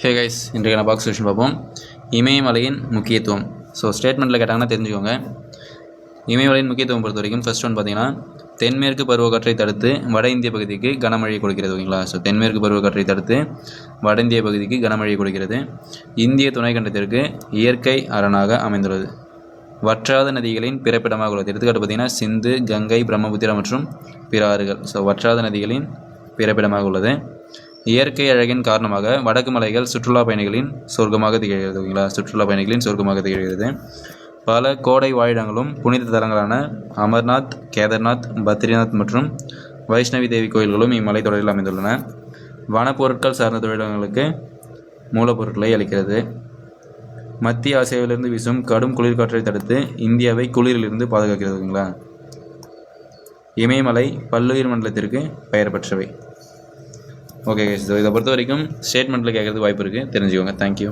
Hey guys, இன்றைக்கான box question பார்ப்போம். இமயமலையின் முக்கியத்துவம். ஸோ ஸ்டேட்மெண்ட்டில் கேட்டாங்கன்னா தெரிஞ்சுக்கோங்க. இமயமலையின் முக்கியத்துவம் பொறுத்த வரைக்கும் ஃபர்ஸ்ட் ஒன் பார்த்தீங்கன்னா, தென்மேற்கு பருவக்காற்றை தடுத்து வட இந்திய பகுதிக்கு கனமழை கொடுக்கிறது. ஓகேங்களா? ஸோ தென்மேற்கு பருவக்காற்றை தடுத்து வட இந்திய பகுதிக்கு கனமழை கொடுக்கிறது. இந்திய துணைக்கண்டத்திற்கு இயற்கை அரணாக அமைந்துள்ளது. வற்றாத நதிகளின் பிறப்பிடமாக உள்ளது. எடுத்துக்காட்டு பார்த்தீங்கன்னா சிந்து, கங்கை, பிரம்மபுத்திரா மற்றும் பிற ஆறுகள். ஸோ வற்றாத நதிகளின் பிறப்பிடமாக உள்ளது. இயற்கை அழகின் காரணமாக வடக்கு மலைகள் சுற்றுலா பயணிகளின் சொர்க்கமாக திகழ்கிறது. ஓகேங்களா? சுற்றுலா பயணிகளின் சொர்க்கமாக திகழ்கிறது. பல கோடை வாழிடங்களும் புனித தலங்களான அமர்நாத், கேதார்நாத், பத்ரிநாத் மற்றும் வைஷ்ணவி தேவி கோயில்களும் இம்மலைத்தொடரில் அமைந்துள்ளன. வனப்பொருட்கள் சார்ந்த தொழிலாளர்களுக்கு மூலப்பொருட்களை அளிக்கிறது. மத்திய ஆசியாவிலிருந்து வீசும் கடும் குளிர்காற்றை தடுத்து இந்தியாவை குளிரிலிருந்து பாதுகாக்கிறது. ஓகேங்களா? இமயமலை பல்லுயிர் மண்டலத்திற்கு பெயர் பெற்றவை. ஓகே, ஸோ இதை பொறுத்த வரைக்கும் ஸ்டேட்மெண்ட்டில் கேட்குறதுக்கு வாய்ப்பு இருக்குது, தெரிஞ்சுக்கோங்க. தேங்க்யூ.